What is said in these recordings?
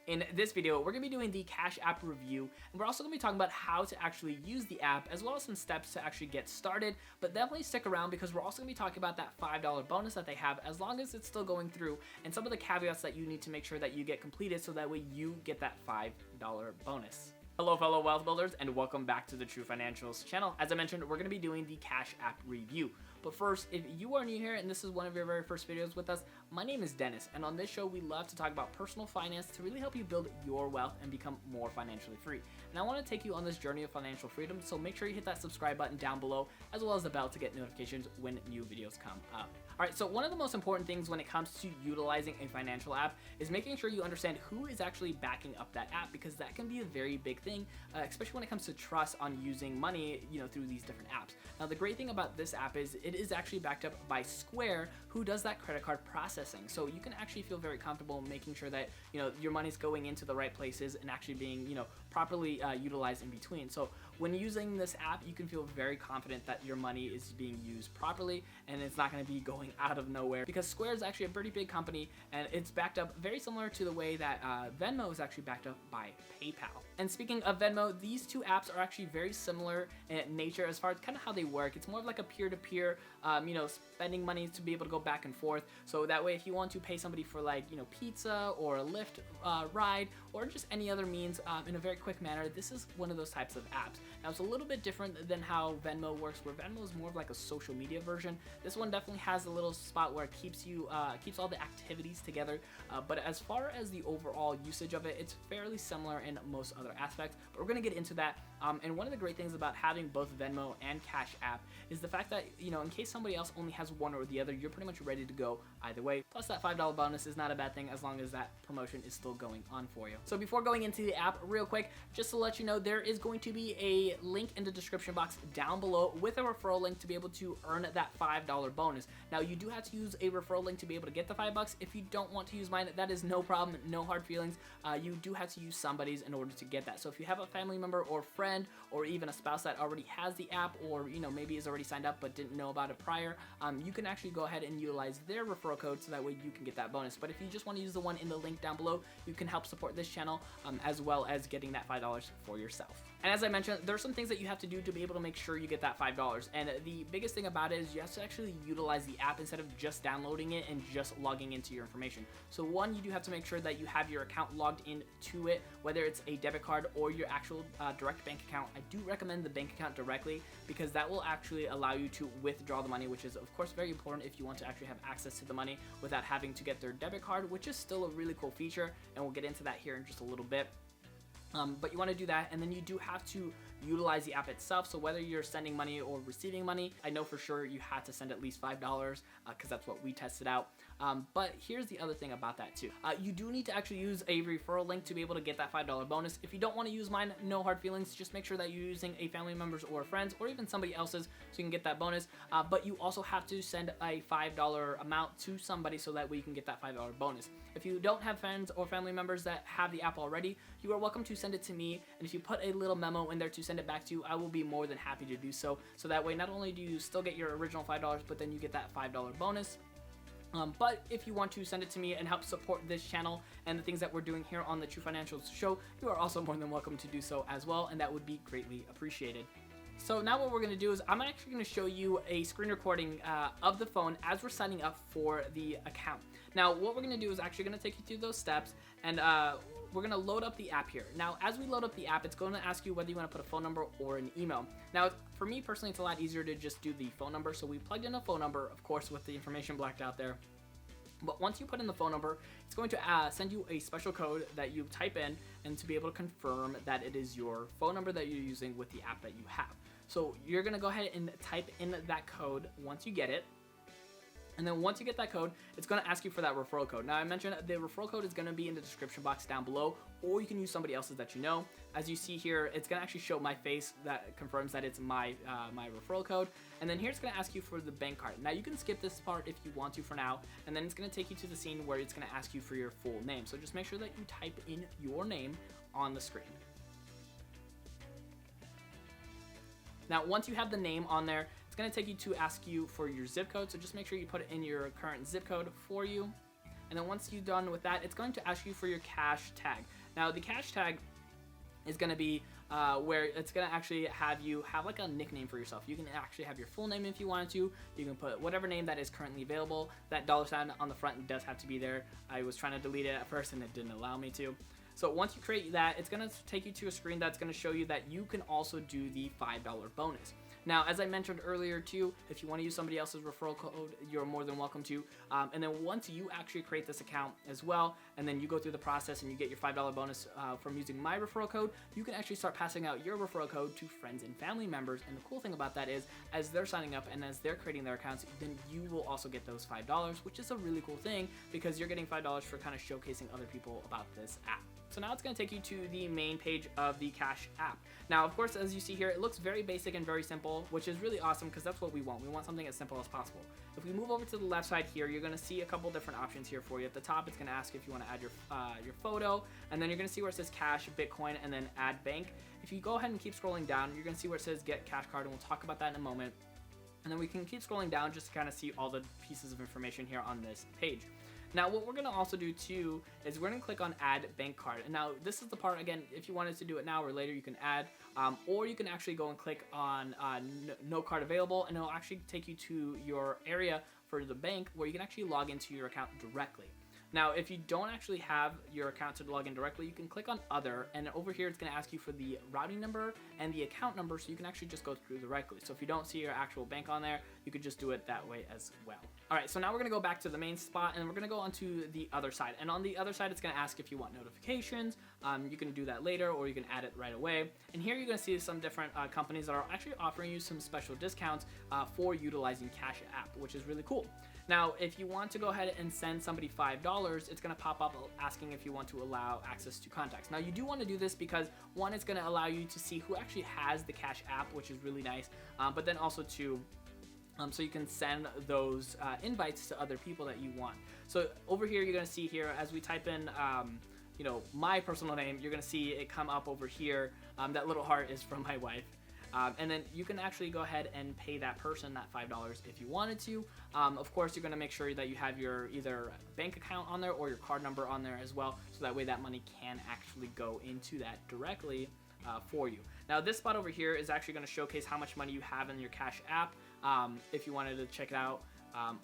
In this video, we're going to be doing the Cash App review, and we're also going to be talking about how to actually use the app, as well as some steps to actually get started. But definitely stick around, because we're also going to be talking about that $5 bonus that they have, as long as it's still going through, and some of the caveats that you need to make sure that you get completed, so that way you get that $5 bonus. Hello fellow wealth builders, and welcome back to the True Financials channel. As I mentioned, we're going to be doing the Cash App review. But first, if you are new here and this is one of your very first videos with us, my name is Dennis, and on this show we love to talk about personal finance to really help you build your wealth and become more financially free. And I want to take you on this journey of financial freedom, so make sure you hit that subscribe button down below, as well as the bell to get notifications when new videos come up. Alright, so one of the most important things when it comes to utilizing a financial app is making sure you understand who is actually backing up that app, because that can be a very big thing, especially when it comes to trust on using money, through these different apps. Now, the great thing about this app is it is actually backed up by Square, who does that credit card processing. So you can actually feel very comfortable making sure that, your money's going into the right places and actually being, properly utilized in between. So when using this app, you can feel very confident that your money is being used properly and it's not going to be going out of nowhere, because Square is actually a pretty big company and it's backed up very similar to the way that Venmo is actually backed up by PayPal. And speaking of Venmo, these two apps are actually very similar in nature as far as kind of how they work. It's more of like a peer-to-peer, spending money to be able to go back and forth. So that way, if you want to pay somebody for like, pizza or a Lyft ride or just any other means in a very quick manner, this is one of those types of apps. Now, it's a little bit different than how Venmo works, where Venmo is more of like a social media version. This one definitely has a little spot where it keeps all the activities together. But as far as the overall usage of it, it's fairly similar in most other aspects. But we're gonna get into that. And one of the great things about having both Venmo and Cash App is the fact that, in case somebody else only has one or the other, you're pretty much ready to go either way. Plus, that $5 bonus is not a bad thing as long as that promotion is still going on for you. So before going into the app, real quick, just to let you know, there is going to be a link in the description box down below with a referral link to be able to earn that $5 bonus. Now, you do have to use a referral link to be able to get the $5. If you don't want to use mine, that is no problem, no hard feelings. You do have to use somebody's in order to get that. So if you have a family member or friend or even a spouse that already has the app, or maybe is already signed up but didn't know about it prior, you can actually go ahead and utilize their referral code, so that way you can get that bonus. But if you just want to use the one in the link down below, you can help support this channel as well as getting that $5 for yourself. And as I mentioned, there's some things that you have to do to be able to make sure you get that $5. And the biggest thing about it is you have to actually utilize the app instead of just downloading it and just logging into your information. So one, you do have to make sure that you have your account logged into it, whether it's a debit card or your actual direct bank account. I do recommend the bank account directly, because that will actually allow you to withdraw the money, which is of course very important if you want to actually have access to the money without having to get their debit card, which is still a really cool feature, and we'll get into that here in just a little bit. But you want to do that, and then you do have to utilize the app itself. So whether you're sending money or receiving money, I know for sure you had to send at least $5 because that's what we tested out. But here's the other thing about that too. You do need to actually use a referral link to be able to get that $5 bonus. If you don't want to use mine, no hard feelings. Just make sure that you're using a family member's or friends or even somebody else's so you can get that bonus. But you also have to send a $5 amount to somebody so that way you can get that $5 bonus. If you don't have friends or family members that have the app already, you are welcome to send it to me. And if you put a little memo in there to send it back to you, I will be more than happy to do so. So that way, not only do you still get your original $5, but then you get that $5 bonus. But if you want to send it to me and help support this channel and the things that we're doing here on the True Financials show, you are also more than welcome to do so as well, and that would be greatly appreciated. So now what we're going to do is I'm actually going to show you a screen recording of the phone as we're signing up for the account. Now what we're going to do is actually going to take you through those steps, and we're going to load up the app here. Now, as we load up the app, it's going to ask you whether you want to put a phone number or an email. Now, for me personally, it's a lot easier to just do the phone number. So we plugged in a phone number, of course, with the information blacked out there. But once you put in the phone number, it's going to send you a special code that you type in, and to be able to confirm that it is your phone number that you're using with the app that you have. So you're going to go ahead and type in that code once you get it. And then once you get that code, it's going to ask you for that referral code. Now, I mentioned the referral code is going to be in the description box down below, or you can use somebody else's that you know. As you see here, it's going to actually show my face that confirms that it's my referral code. And then here it's going to ask you for the bank card. Now, you can skip this part if you want to for now, and then it's going to take you to the scene where it's going to ask you for your full name. So just make sure that you type in your name on the screen. Now, once you have the name on there, it's going to take you to ask you for your zip code. So just make sure you put it in your current zip code for you. And And then once you're done with that, it's going to ask you for your cash tag. Now the cash tag is going to be where it's going to actually have you have like a nickname for yourself. You can actually have your full name if you wanted to. You can put whatever name that is currently available. That $sign on the front does have to be there. I was trying to delete it at first and it didn't allow me to. So once you create that, it's going to take you to a screen that's going to show you that you can also do the $5 bonus. Now, as I mentioned earlier too, if you want to use somebody else's referral code, you're more than welcome to. And then once you actually create this account as well, and then you go through the process and you get your $5 bonus from using my referral code, you can actually start passing out your referral code to friends and family members. And the cool thing about that is, as they're signing up and as they're creating their accounts, then you will also get those $5, which is a really cool thing because you're getting $5 for kind of showcasing other people about this app. So now it's going to take you to the main page of the Cash app. Now, of course, as you see here, it looks very basic and very simple, which is really awesome because that's what we want. We want something as simple as possible. If we move over to the left side here, you're going to see a couple different options here for you. At the top, it's going to ask if you want to add your photo, and then you're going to see where it says Cash, Bitcoin, and then Add Bank. If you go ahead and keep scrolling down, you're going to see where it says Get Cash Card, and we'll talk about that in a moment. And then we can keep scrolling down just to kind of see all the pieces of information here on this page. Now, what we're going to also do too is we're going to click on Add Bank Card. And now this is the part, again, if you wanted to do it now or later, you can add, or you can actually go and click on No Card Available, and it'll actually take you to your area for the bank where you can actually log into your account directly. Now, if you don't actually have your account to log in directly, you can click on Other, and over here it's going to ask you for the routing number and the account number, so you can actually just go through directly. So if you don't see your actual bank on there, you could just do it that way as well. All right, so now we're going to go back to the main spot, and we're going to go onto the other side. And on the other side, it's going to ask if you want notifications. You can do that later, or you can add it right away. And here you're going to see some different companies that are actually offering you some special discounts for utilizing Cash App, which is really cool. Now, if you want to go ahead and send somebody $5, it's going to pop up asking if you want to allow access to contacts. Now, you do want to do this because, one, it's going to allow you to see who actually has the Cash App, which is really nice, but then also to so you can send those invites to other people that you want. So over here, you're going to see here, as we type in my personal name, you're going to see it come up over here. That little heart is from my wife. And then you can actually go ahead and pay that person that $5 if you wanted to. Of course, you're going to make sure that you have your either bank account on there or your card number on there as well, so that way that money can actually go into that directly for you. Now, this spot over here is actually going to showcase how much money you have in your Cash App if you wanted to check it out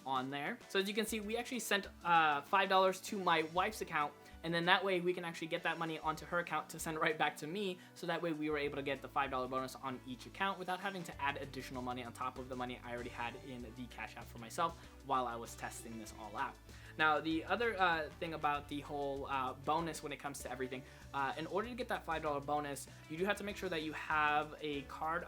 on there. So as you can see, we actually sent $5 to my wife's account, and then that way we can actually get that money onto her account to send it right back to me, so that way we were able to get the $5 bonus on each account without having to add additional money on top of the money I already had in the Cash App for myself while I was testing this all out. Now, the other thing about the whole bonus when it comes to everything, in order to get that $5 bonus, you do have to make sure that you have a card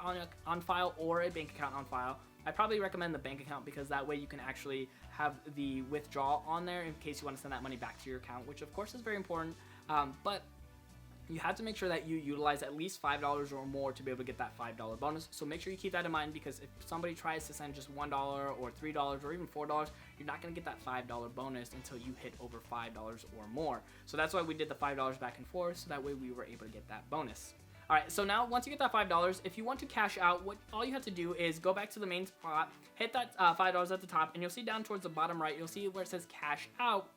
on file or a bank account on file. I probably recommend the bank account because that way you can actually have the withdrawal on there in case you want to send that money back to your account, which of course is very important. But you have to make sure that you utilize at least $5 or more to be able to get that $5 bonus. So make sure you keep that in mind, because if somebody tries to send just $1 or $3 or even $4, you're not going to get that $5 bonus until you hit over $5 or more. So that's why we did the $5 back and forth, so that way we were able to get that bonus. Alright, so now once you get that $5, if you want to cash out, all you have to do is go back to the main spot, hit that $5 at the top, and you'll see down towards the bottom right, you'll see where it says Cash Out,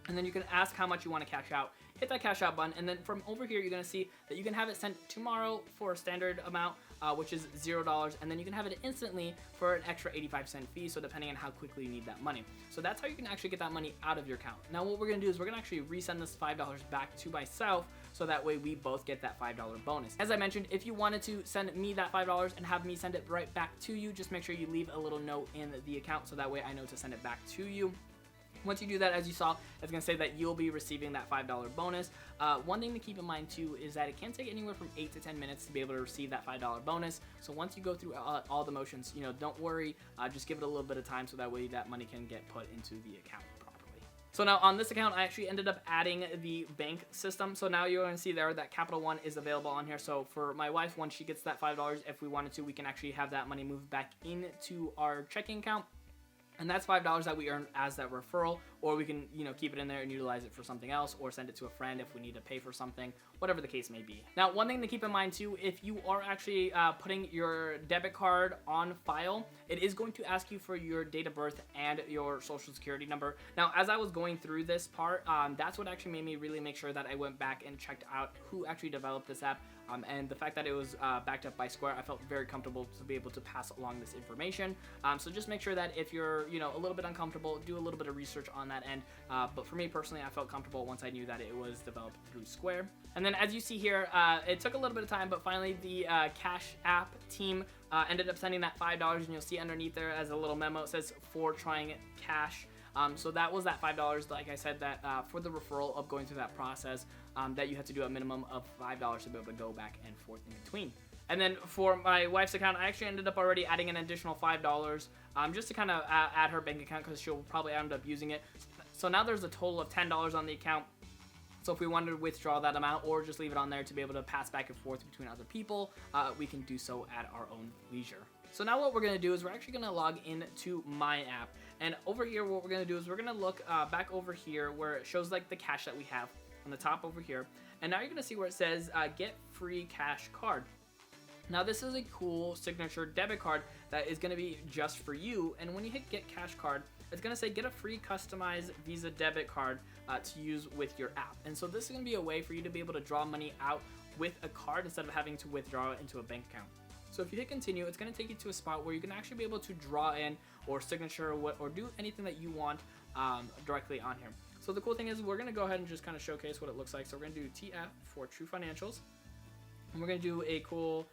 and then you can ask how much you want to cash out. Hit that Cash Out button, and then from over here, you're going to see that you can have it sent tomorrow for a standard amount, which is $0, and then you can have it instantly for an extra 85-cent fee, so depending on how quickly you need that money. So that's how you can actually get that money out of your account. Now what we're going to do is we're going to actually resend this $5 back to myself, so that way we both get that $5 bonus. As I mentioned, if you wanted to send me that $5 and have me send it right back to you, just make sure you leave a little note in the account, so that way I know to send it back to you. Once you do that, as you saw, it's going to say that you'll be receiving that $5 bonus. One thing to keep in mind too is that it can take anywhere from 8 to 10 minutes to be able to receive that $5 bonus. So once you go through all the motions, don't worry, just give it a little bit of time, so that way that money can get put into the account properly. So now on this account, I actually ended up adding the bank system. So now you're going to see there that Capital One is available on here. So for my wife, once she gets that $5, if we wanted to, we can actually have that money moved back into our checking account. And that's $5 that we earn as that referral, or we can, keep it in there and utilize it for something else, or send it to a friend if we need to pay for something, whatever the case may be. Now, one thing to keep in mind too, if you are actually putting your debit card on file, it is going to ask you for your date of birth and your social security number. Now, as I was going through this part, that's what actually made me really make sure that I went back and checked out who actually developed this app. And the fact that it was backed up by Square, I felt very comfortable to be able to pass along this information. So just make sure that if you're, a little bit uncomfortable, do a little bit of research on that end. But for me personally, I felt comfortable once I knew that it was developed through Square. And then as you see here, it took a little bit of time, but finally the Cash App team ended up sending that $5, and you'll see underneath there as a little memo, it says for trying Cash. So that was that $5, like I said, that for the referral of going through that process, that you have to do a minimum of $5 to be able to go back and forth in between. And then for my wife's account, I actually ended up already adding an additional $5 just to kind of add her bank account, because she'll probably end up using it. So now there's a total of $10 on the account. So if we wanted to withdraw that amount or just leave it on there to be able to pass back and forth between other people, we can do so at our own leisure. So now what we're going to do is we're actually going to log into my app. And over here, what we're going to do is we're going to look back over here where it shows like the cash that we have on the top over here. And now you're going to see where it says get free cash card. Now this is a cool signature debit card that is going to be just for you. And when you hit get cash card, it's going to say get a free customized Visa debit card to use with your app. And so this is going to be a way for you to be able to draw money out with a card instead of having to withdraw it into a bank account. So if you hit continue, it's going to take you to a spot where you can actually be able to draw in or signature or do anything that you want directly on here. So the cool thing is we're going to go ahead and just kind of showcase what it looks like. So we're going to do TF for True Financials. And we're going to do a cool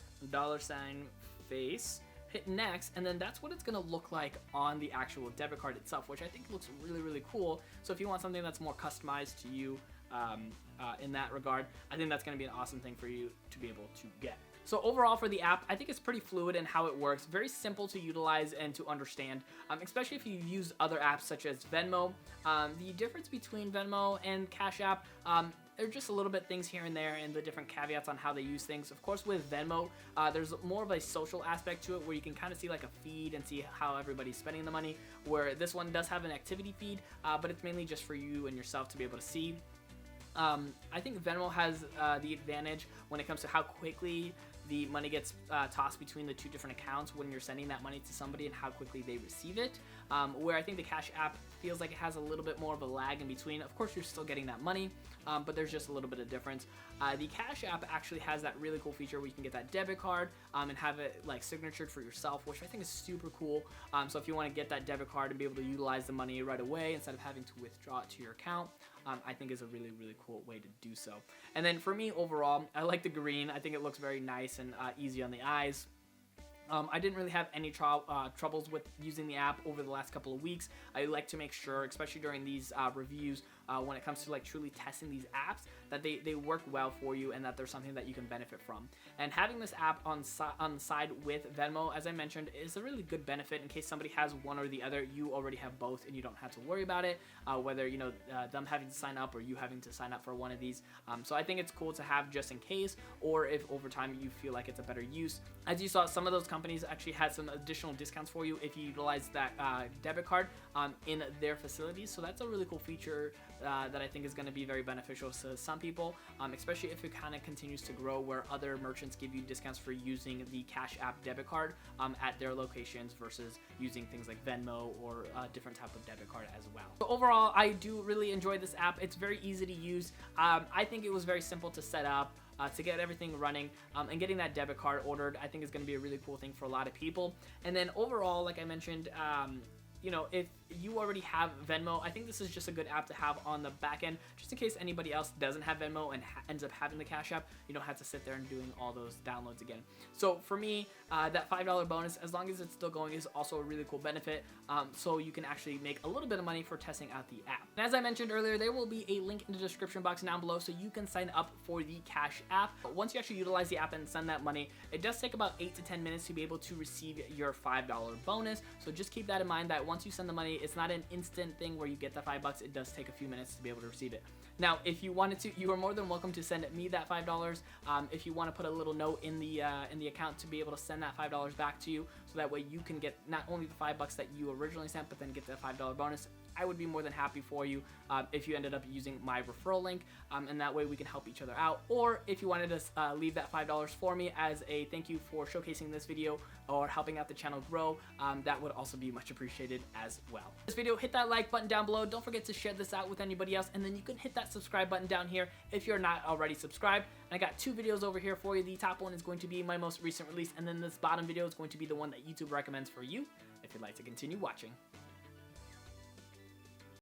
$sign face. Hit next, and then that's what it's going to look like on the actual debit card itself, which I think looks really, really cool. So if you want something that's more customized to you in that regard, I think that's going to be an awesome thing for you to be able to get. So overall for the app, I think it's pretty fluid in how it works. Very simple to utilize and to understand, especially if you've used other apps such as Venmo. The difference between Venmo and Cash App, there are just a little bit things here and there and the different caveats on how they use things. Of course, with Venmo, there's more of a social aspect to it where you can kind of see like a feed and see how everybody's spending the money, where this one does have an activity feed, but it's mainly just for you and yourself to be able to see. I think Venmo has the advantage when it comes to how quickly the money gets tossed between the two different accounts when you're sending that money to somebody and how quickly they receive it, where I think the Cash App feels like it has a little bit more of a lag in between. Of course, you're still getting that money, but there's just a little bit of difference. The Cash App actually has that really cool feature where you can get that debit card and have it like signatured for yourself, which I think is super cool. So if you want to get that debit card and be able to utilize the money right away instead of having to withdraw it to your account, I think is a really, really cool way to do so. And then for me overall, I like the green. I think it looks very nice and easy on the eyes. I didn't really have any troubles with using the app over the last couple of weeks. I like to make sure, especially during these reviews, when it comes to like truly testing these apps, that they work well for you and that there's something that you can benefit from. And having this app on the side with Venmo, as I mentioned, is a really good benefit in case somebody has one or the other. You already have both and you don't have to worry about it, whether them having to sign up or you having to sign up for one of these. So I think it's cool to have just in case, or if over time you feel like it's a better use. As you saw, some of those companies actually had some additional discounts for you if you utilize that debit card in their facilities. So that's a really cool feature that I think is going to be very beneficial to some people, especially if it kind of continues to grow where other merchants give you discounts for using the Cash App debit card at their locations versus using things like Venmo or a different type of debit card as well. So overall, I do really enjoy this app. It's very easy to use. I think it was very simple to set up. To get everything running and getting that debit card ordered, I think is going to be a really cool thing for a lot of people. And then overall, like I mentioned, if you already have Venmo, I think this is just a good app to have on the back end, just in case anybody else doesn't have Venmo and ends up having the Cash App. You don't have to sit there and doing all those downloads again. So for me, that $5 bonus, as long as it's still going, is also a really cool benefit. So you can actually make a little bit of money for testing out the app. And as I mentioned earlier, there will be a link in the description box down below so you can sign up for the Cash App. But once you actually utilize the app and send that money, it does take about 8 to 10 minutes to be able to receive your $5 bonus. So just keep that in mind, that once you send the money, It's not an instant thing where you get the $5. It does take a few minutes to be able to receive it. Now, if you wanted to, you are more than welcome to send me that $5. If you want to put a little note in the account to be able to send that $5 back to you, so that way you can get not only the $5 that you originally sent, but then get the $5 bonus, I would be more than happy for you if you ended up using my referral link, and that way we can help each other out. Or if you wanted to leave that $5 for me as a thank you for showcasing this video or helping out the channel grow, that would also be much appreciated as well. This video, hit that like button down below. Don't forget to share this out with anybody else, and then you can hit that subscribe button down here if you're not already subscribed. And I got 2 videos over here for you. The top one is going to be my most recent release, and then this bottom video is going to be the one that YouTube recommends for you if you'd like to continue watching.